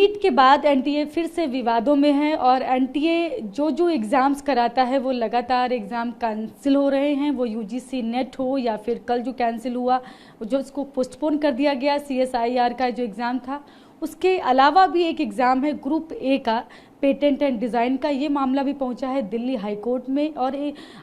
NEET के बाद NTA फिर से विवादों में है और एनटीए जो एग्ज़ाम्स कराता है वो लगातार एग्ज़ाम कैंसिल हो रहे हैं। वो यूजीसी नेट हो या फिर कल जो कैंसिल हुआ, जो इसको पोस्टपोन कर दिया गया, सीएसआईआर का जो एग्ज़ाम था, उसके अलावा भी एक एग्ज़ाम है ग्रुप ए का, पेटेंट एंड डिज़ाइन का। ये मामला भी पहुंचा है दिल्ली हाई कोर्ट में और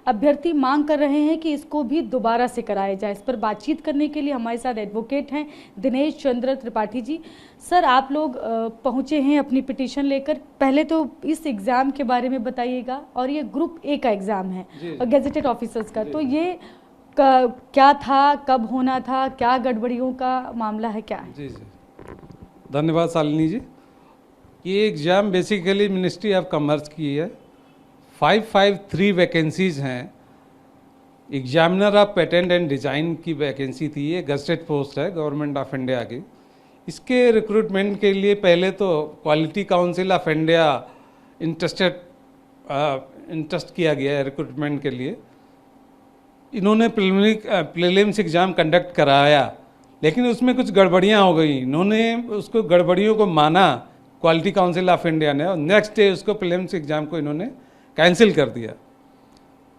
अभ्यर्थी मांग कर रहे हैं कि इसको भी दोबारा से कराया जाए। इस पर बातचीत करने के लिए हमारे साथ एडवोकेट हैं दिनेश चंद्र त्रिपाठी जी। सर, आप लोग पहुंचे हैं अपनी पिटीशन लेकर। पहले तो इस एग्ज़ाम के बारे में बताइएगा, और ये ग्रुप ए का एग्ज़ाम है गेजेटेड ऑफिसर्स का, तो ये क्या था, कब होना था, क्या गड़बड़ियों का मामला है, क्या है? जी जी, धन्यवाद शालिनी जी। ये exam basically ministry of commerce की है। 553 वैकेंसीज हैं। Examiner of patent and design की वैकेंसी थी। ये गजेटेड पोस्ट है गवर्नमेंट ऑफ इंडिया की। इसके रिक्रूटमेंट के लिए पहले तो quality Council of India interest किया गया है रिक्रूटमेंट के लिए। इन्होंने प्रीलिम्स एग्ज़ाम कंडक्ट कराया, लेकिन उसमें कुछ गड़बड़ियाँ हो गई। इन्होंने उसको गड़बड़ियों को माना क्वालिटी काउंसिल ऑफ इंडिया ने, और नेक्स्ट डे उसको प्रीलिम्स एग्ज़ाम को इन्होंने कैंसिल कर दिया।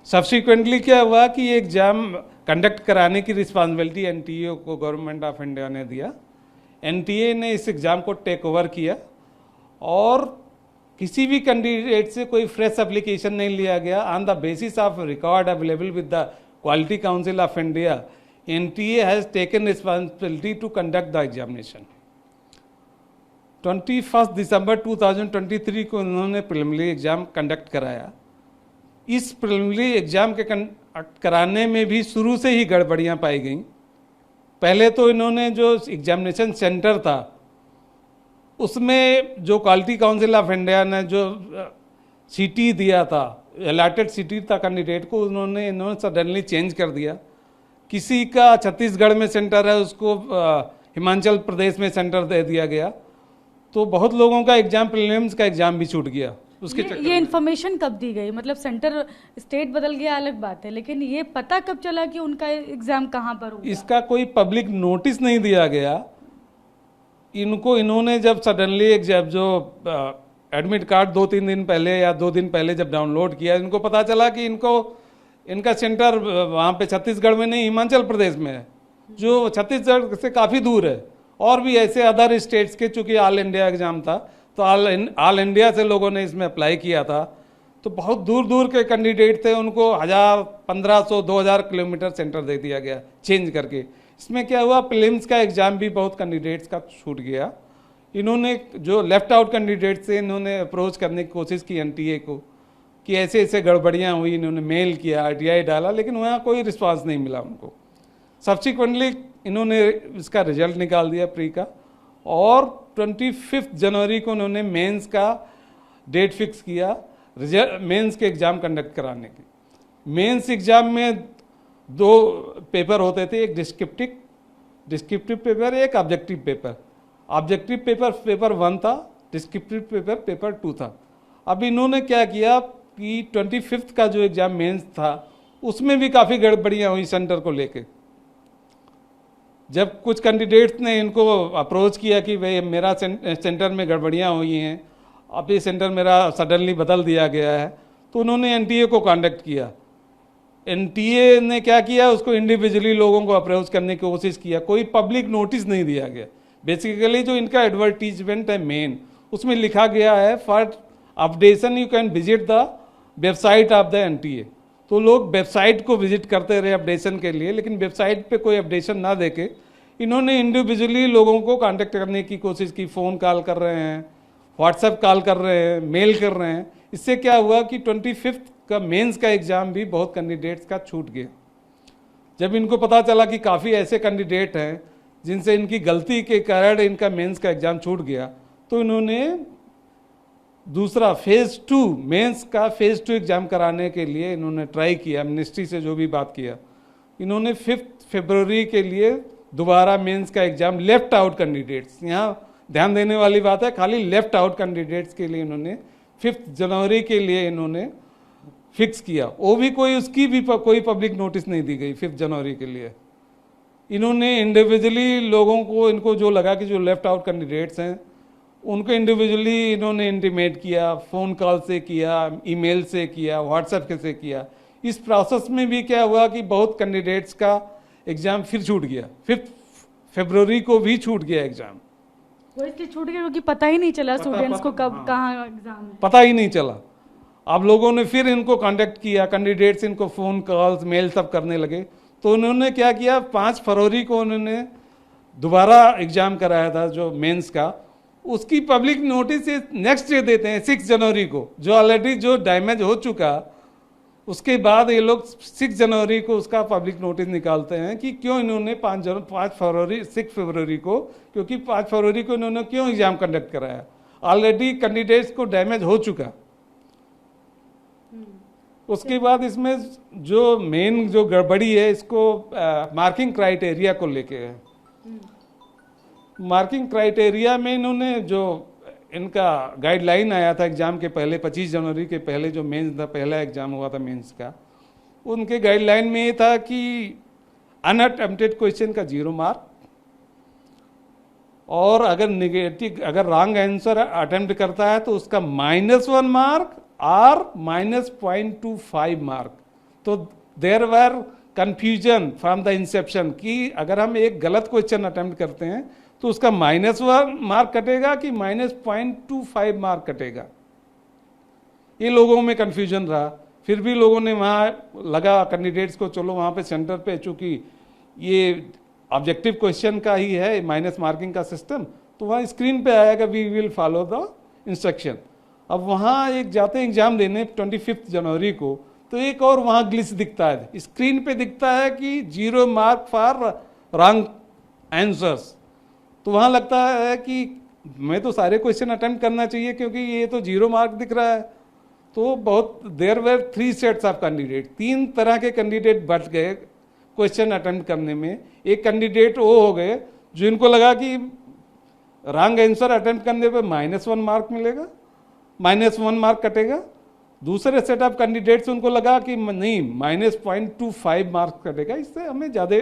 सब्सिक्वेंटली क्या हुआ कि ये एग्ज़ाम कंडक्ट कराने की रिस्पॉन्सिबिलिटी एनटीए को गवर्नमेंट ऑफ इंडिया ने दिया। एनटीए ने इस एग्ज़ाम को टेक ओवर किया और किसी भी कैंडिडेट से कोई फ्रेश एप्लीकेशन नहीं लिया गया। On the basis of record available with the Quality Council of India, NTA has taken responsibility to conduct the examination. 21 दिसंबर 2023 को इन्होंने प्रिलिमिनरी एग्ज़ाम कंडक्ट कराया। इस प्रिलिमिनरी एग्ज़ाम के कराने में भी शुरू से ही गड़बड़ियाँ पाई गई। पहले तो इन्होंने जो एग्जामिनेशन सेंटर था उसमें जो क्वालिटी काउंसिल ऑफ इंडिया ने जो सिटी दिया था, अलॉटेड सिटी था कैंडिडेट को, इन्होंने सडनली चेंज कर दिया। किसी का छत्तीसगढ़ में सेंटर है, उसको हिमाचल प्रदेश में सेंटर दे दिया गया। तो बहुत लोगों का एग्जाम, प्रीलिम्स का एग्जाम भी छूट गया। उसके ये इन्फॉर्मेशन कब दी गई? मतलब सेंटर स्टेट बदल गया अलग बात है, लेकिन ये पता कब चला कि उनका एग्जाम कहाँ पर होगा? इसका कोई पब्लिक नोटिस नहीं दिया गया। इन्होंने जब सडनली एग्जाम जो एडमिट कार्ड 2-3 दिन पहले या 2 दिन पहले जब डाउनलोड किया, इनको पता चला कि इनका सेंटर वहाँ पे छत्तीसगढ़ में नहीं, हिमाचल प्रदेश में है, जो छत्तीसगढ़ से काफ़ी दूर है। और भी ऐसे अदर स्टेट्स के, चूँकि ऑल इंडिया एग्ज़ाम था तो ऑल इंडिया से लोगों ने इसमें अप्लाई किया था। तो बहुत दूर दूर के कैंडिडेट थे, उनको 1000, 1500, 2000 किलोमीटर सेंटर दे दिया गया चेंज करके। इसमें क्या हुआ, प्रीलिम्स का एग्ज़ाम भी बहुत कैंडिडेट्स का छूट गया। इन्होंने जो लेफ्ट आउट कैंडिडेट से इन्होंने अप्रोच करने की कोशिश की एनटीए को कि ऐसे ऐसे गड़बड़ियाँ हुई। इन्होंने मेल किया, आरटीआई डाला, लेकिन वहाँ कोई रिस्पांस नहीं मिला उनको। सब्सिक्वेंटली इन्होंने इसका रिजल्ट निकाल दिया प्री का, और 25 जनवरी को उन्होंने मेंस का डेट फिक्स किया मेंस के एग्ज़ाम कंडक्ट कराने की। मेंस एग्ज़ाम में 2 पेपर होते थे, एक डिस्क्रिप्टिव पेपर, एक objective paper. Objective paper paper 1 था, डिस्क्रिप्टिव पेपर पेपर 2 था। अब इन्होंने क्या किया कि 25 का जो एग्ज़ाम मेंस था उसमें भी काफ़ी गड़बड़ियाँ हुई सेंटर को लेके। जब कुछ कैंडिडेट्स ने इनको अप्रोच किया कि भाई मेरा सेंटर में गड़बड़ियाँ हुई हैं, अब ये सेंटर मेरा सडनली बदल दिया गया है, तो उन्होंने एनटीए को कांटेक्ट किया। एनटीए ने क्या किया, उसको इंडिविजुअली लोगों को अप्रोच करने की कोशिश किया। कोई पब्लिक नोटिस नहीं दिया गया। बेसिकली जो इनका एडवर्टीजमेंट है मेन, उसमें लिखा गया है for updation you can visit the website of the NTA. तो लोग वेबसाइट को विजिट करते रहे अपडेशन के लिए, लेकिन वेबसाइट पे कोई अपडेशन ना देके इन्होंने इंडिविजुअली लोगों को कांटेक्ट करने की कोशिश की। फ़ोन कॉल कर रहे हैं, व्हाट्सएप कॉल कर रहे हैं, मेल कर रहे हैं। इससे क्या हुआ कि 25 का मेंस का एग्ज़ाम भी बहुत कैंडिडेट्स का छूट गया। जब इनको पता चला कि काफ़ी ऐसे कैंडिडेट हैं जिनसे इनकी गलती के कारण इनका मेंस का एग्ज़ाम छूट गया, तो इन्होंने दूसरा फेज़ 2 मेंस का फेज़ 2 एग्ज़ाम कराने के लिए इन्होंने ट्राई किया। मिनिस्ट्री से जो भी बात किया, इन्होंने 5 फरवरी के लिए दोबारा मेंस का एग्ज़ाम लेफ्ट आउट कैंडिडेट्स, यहाँ ध्यान देने वाली बात है, खाली लेफ्ट आउट कैंडिडेट्स के लिए इन्होंने 5 जनवरी के लिए इन्होंने फिक्स किया। वो भी उसकी भी कोई पब्लिक नोटिस नहीं दी गई 5 जनवरी के लिए। इन्होंने इंडिविजुअली लोगों को, इनको जो लगा कि जो लेफ्ट आउट कैंडिडेट्स हैं उनको इंडिविजुअली इन्होंने इंटीमेट किया, फ़ोन कॉल से किया, ईमेल से किया, व्हाट्सएप से किया। इस प्रोसेस में भी क्या हुआ कि बहुत कैंडिडेट्स का एग्ज़ाम फिर छूट गया, 5 फरवरी को भी छूट गया एग्ज़ाम। वो इसलिए छूट गया क्योंकि पता ही नहीं चला स्टूडेंट्स को कब कहाँ एग्जाम है। पता ही नहीं चला। अब लोगों ने फिर इनको कांटेक्ट किया, कैंडिडेट्स इनको फ़ोन कॉल्स मेल सब करने लगे। तो उन्होंने क्या किया, 5 फरवरी को उन्होंने दोबारा एग्ज़ाम कराया था जो मेंस का, उसकी पब्लिक नोटिस नेक्स्ट डे देते हैं 6 जनवरी को, जो ऑलरेडी जो डैमेज हो चुका। उसके बाद ये लोग 6 जनवरी को उसका पब्लिक नोटिस निकालते हैं कि क्यों इन्होंने 6 फरवरी को, क्योंकि 5 फरवरी को इन्होंने क्यों एग्ज़ाम कंडक्ट कराया। ऑलरेडी कैंडिडेट्स को डैमेज हो चुका। उसके बाद इसमें जो मेन जो गड़बड़ी है, इसको मार्किंग क्राइटेरिया को लेके है। मार्किंग क्राइटेरिया में इन्होंने जो इनका गाइडलाइन आया था एग्ज़ाम के पहले, 25 जनवरी के पहले जो मेंस था, पहला एग्ज़ाम हुआ था मेंस का, उनके गाइडलाइन में ये था कि अनअटेम्प्टेड क्वेश्चन का 0 मार्क, और अगर निगेटिव, अगर रॉन्ग आंसर अटेम्प्ट करता है तो उसका -1 मार्क और -0.25 मार्क। तो there were confusion from the inception कि अगर हम एक गलत क्वेश्चन अटेम्प्ट करते हैं तो उसका -1 मार्क कटेगा कि -0.25 मार्क कटेगा। ये लोगों में कंफ्यूजन रहा। फिर भी लोगों ने वहाँ लगा कैंडिडेट्स को, चलो वहाँ पे सेंटर पे, चूँकि ये ऑब्जेक्टिव क्वेश्चन का ही है माइनस मार्किंग का सिस्टम, तो वहाँ स्क्रीन पे आएगा we will follow the instruction. अब वहाँ एक जाते हैं एग्जाम देने 25 जनवरी को, तो एक और वहाँ ग्लिच दिखता है, स्क्रीन पे दिखता है कि 0 मार्क फॉर रॉन्ग आंसर्स। तो वहाँ लगता है कि मैं तो सारे क्वेश्चन अटेम्प्ट करना चाहिए क्योंकि ये तो 0 मार्क दिख रहा है। तो बहुत there were 3 sets of candidate, 3 तरह के कैंडिडेट बच गए क्वेश्चन अटेम्प्ट करने में। एक कैंडिडेट वो हो गए जो इनको लगा कि रॉन्ग आंसर अटेम्प्ट करने पे -1 मार्क मिलेगा, -1 मार्क कटेगा। दूसरे सेट ऑफ कैंडिडेट्स उनको लगा कि नहीं, -0.25 मार्क कटेगा, इससे हमें ज़्यादा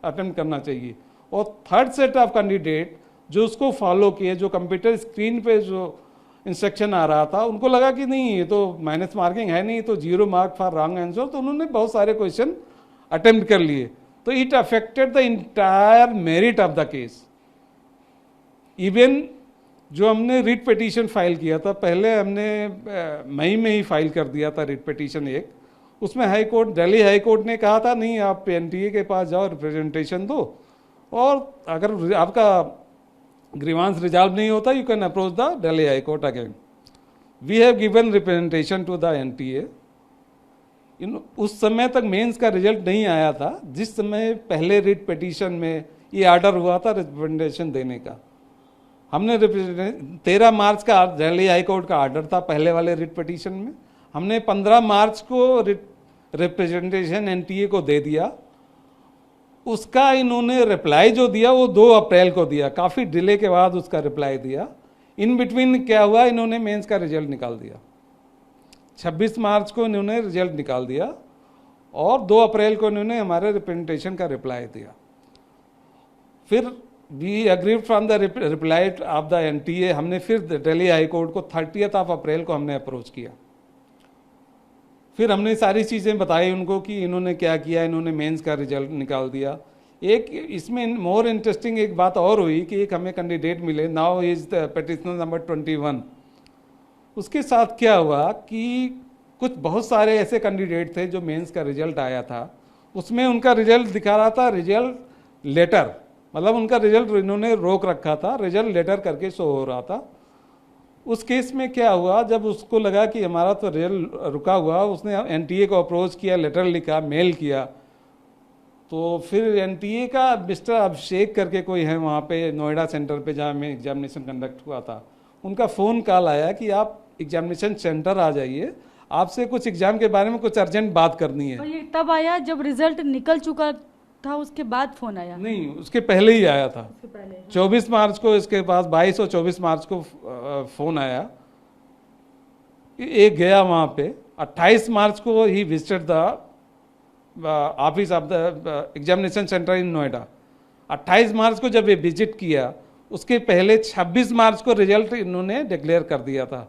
अटेम्प्ट करना चाहिए। और थर्ड सेट ऑफ कैंडिडेट जो उसको फॉलो किए, जो कंप्यूटर स्क्रीन पे जो इंस्ट्रक्शन आ रहा था, उनको लगा कि नहीं ये तो माइनस मार्किंग है नहीं, तो 0 मार्क फॉर रॉन्ग आंसर, तो उन्होंने बहुत सारे क्वेश्चन अटेम्प्ट कर लिए। तो it affected the entire merit of the case. Even जो हमने रिट पिटीशन फाइल किया था, पहले हमने मई में ही फाइल कर दिया था रिट पिटीशन एक, उसमें high court, Delhi High court ने कहा था नहीं आप एनटीए के पास जाओ, रिप्रेजेंटेशन दो, और अगर आपका ग्रीवांस रिजॉल्व नहीं होता you can approach the Delhi High Court again. We have given representation to the NTA. उस समय तक मेंस का रिजल्ट नहीं आया था, जिस समय पहले रिट पिटीशन में ये ऑर्डर हुआ था रिप्रेजेंटेशन देने का। हमने 13 मार्च का दिल्ली हाई कोर्ट का ऑर्डर था पहले वाले रिट पिटीशन में, हमने 15 मार्च को रिप्रेजेंटेशन एनटीए को दे दिया। उसका इन्होंने रिप्लाई जो दिया वो 2 अप्रैल को दिया, काफ़ी डिले के बाद उसका रिप्लाई दिया। इन बिटवीन क्या हुआ, इन्होंने मेंस का रिजल्ट निकाल दिया। 26 मार्च को इन्होंने रिजल्ट निकाल दिया और 2 अप्रैल को इन्होंने हमारे रिप्रेजेंटेशन का रिप्लाई दिया। फिर we agreed from the reply of the NTA, हमने फिर दिल्ली हाई कोर्ट को 30 अप्रैल को हमने अप्रोच किया। फिर हमने सारी चीज़ें बताई उनको कि इन्होंने क्या किया, इन्होंने मेंस का रिजल्ट निकाल दिया। एक इसमें मोर इंटरेस्टिंग एक बात और हुई कि एक हमें कैंडिडेट मिले, now is the petitioner number 21। उसके साथ क्या हुआ कि कुछ बहुत सारे ऐसे कैंडिडेट थे जो मेंस का रिजल्ट आया था, उसमें उनका रिजल्ट दिखा रहा था रिजल्ट लेटर, मतलब उनका रिजल्ट इन्होंने रोक रखा था, रिजल्ट लेटर करके शो हो रहा था। उस केस में क्या हुआ, जब उसको लगा कि हमारा तो रिजल्ट रुका हुआ, उसने एनटीए को अप्रोच किया, लेटर लिखा, मेल किया। तो फिर एनटीए का मिस्टर अभिषेक करके कोई है वहाँ पे नोएडा सेंटर पे जहाँ में एग्जामिनेशन कंडक्ट हुआ था, उनका फ़ोन कॉल आया कि आप एग्जामिनेशन सेंटर आ जाइए, आपसे कुछ एग्जाम के बारे में कुछ अर्जेंट बात करनी है। और ये तब आया जब रिजल्ट निकल चुका था, उसके बाद फोन आया? नहीं, उसके पहले ही आया था, उसके पहले। 24 मार्च को इसके पास 22 और 24 मार्च को फोन आया। एक गया वहाँ पे, 28 मार्च को he visited the office of the examination centre in Noida. 28 March को जब ये विजिट किया, उसके पहले 26 मार्च को रिजल्ट इन्होंने डिक्लेयर कर दिया था।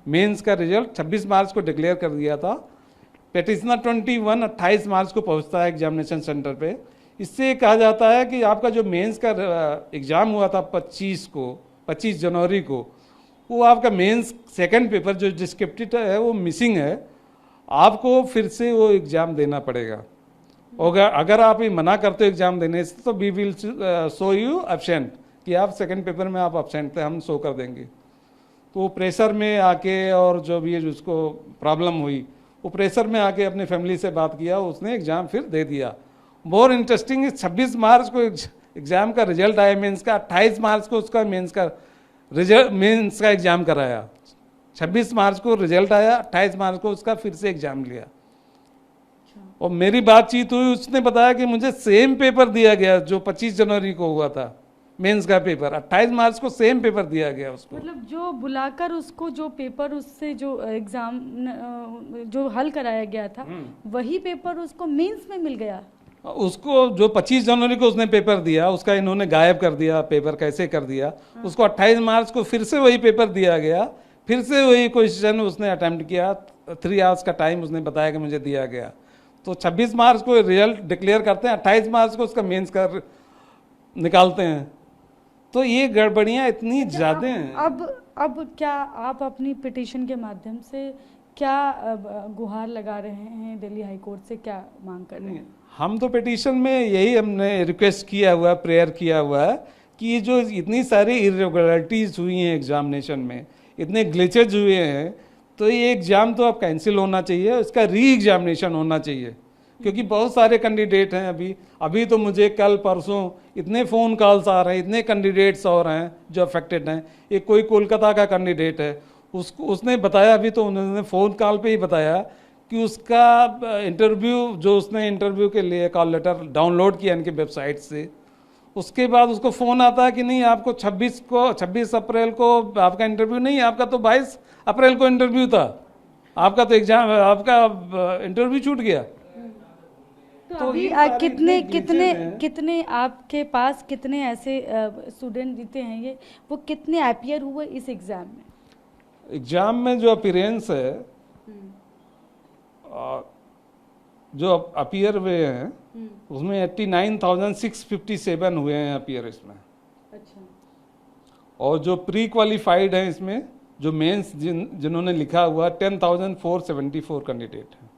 मेंस का रिजल्ट 26 मार्च को डिक्लेयर कर दिया था। पेटिशनर 28 मार्च को पहुंचता है एग्जामिनेशन सेंटर पे। इससे कहा जाता है कि आपका जो मेंस का एग्ज़ाम हुआ था 25 जनवरी को, वो आपका मेंस सेकंड पेपर जो डिस्क्रिप्टिव है वो मिसिंग है, आपको फिर से वो एग्ज़ाम देना पड़ेगा। अगर आप ये मना करते हो एग्ज़ाम देने से तो we will show you absent, कि आप सेकंड पेपर में आप एब्सेंट थे, हम शो कर देंगे। तो वो प्रेशर में आके, और जो भी जिसको प्रॉब्लम हुई वो प्रेशर में आके अपने फैमिली से बात किया, उसने एग्ज़ाम फिर दे दिया। मोर इंटरेस्टिंग 26 मार्च को एग्ज़ाम का रिजल्ट आया मेंस का, 28 मार्च को उसका मेंस का एग्ज़ाम कराया। 26 मार्च को रिजल्ट आया, 28 मार्च को उसका फिर से एग्ज़ाम लिया। और मेरी बातचीत हुई, उसने बताया कि मुझे सेम पेपर दिया गया जो 25 जनवरी को हुआ था मेंस का पेपर, 28 मार्च को सेम पेपर दिया गया उसको। मतलब जो बुलाकर उसको जो पेपर उससे जो एग्जाम जो हल कराया गया था वही पेपर उसको मेंस में मिल गया। उसको जो 25 जनवरी को उसने पेपर दिया, उसका इन्होंने गायब कर दिया पेपर, कैसे कर दिया, उसको 28 मार्च को फिर से वही पेपर दिया गया, फिर से वही क्वेश्चन उसने अटेम्प्ट किया। 3 आवर्स का टाइम उसने बताया कि मुझे दिया गया। तो 26 मार्च को रिजल्ट डिक्लेयर करते हैं, 28 मार्च को उसका मेंस का निकालते हैं। तो ये गड़बड़ियाँ इतनी ज़्यादा हैं। अब क्या आप अपनी पिटीशन के माध्यम से क्या गुहार लगा रहे हैं दिल्ली हाई कोर्ट से, क्या मांग कर रहे हैं? हम तो पिटीशन में यही हमने रिक्वेस्ट किया हुआ, प्रेयर किया हुआ है कि ये जो इतनी सारी इरेगुलरिटीज़ हुई हैं एग्जामिनेशन में, इतने ग्लिचेज हुए हैं, तो ये एग्ज़ाम तो अब कैंसिल होना चाहिए, इसका री एग्जामिनेशन होना चाहिए। क्योंकि बहुत सारे कैंडिडेट हैं अभी तो मुझे कल परसों इतने फ़ोन कॉल्स आ रहे हैं, इतने कैंडिडेट्स और हैं जो अफेक्टेड हैं। एक कोई कोलकाता का कैंडिडेट है, उसने बताया, अभी तो उन्होंने फ़ोन कॉल पे ही बताया कि उसका इंटरव्यू, जो उसने इंटरव्यू के लिए कॉल लेटर डाउनलोड किया इनके वेबसाइट से, उसके बाद उसको फ़ोन आता है कि नहीं, आपको 26 अप्रैल को आपका इंटरव्यू नहीं, आपका तो 22 अप्रैल को इंटरव्यू था, आपका तो एग्ज़ाम, आपका इंटरव्यू छूट गया। तो अभी कितने आपके पास कितने ऐसे स्टूडेंट जीते हैं, ये वो कितने अपीयर हुए इस एग्ज़ाम में? एग्ज़ाम में जो अपीयरेंस है, जो अपीयर हुए हैं उसमें 89,657 हुए हैं अपीयर इसमें। अच्छा। और जो प्री क्वालिफाइड हैं इसमें, जो मेंस जिन्होंने लिखा हुआ 10,474 कैंडिडेट हैं।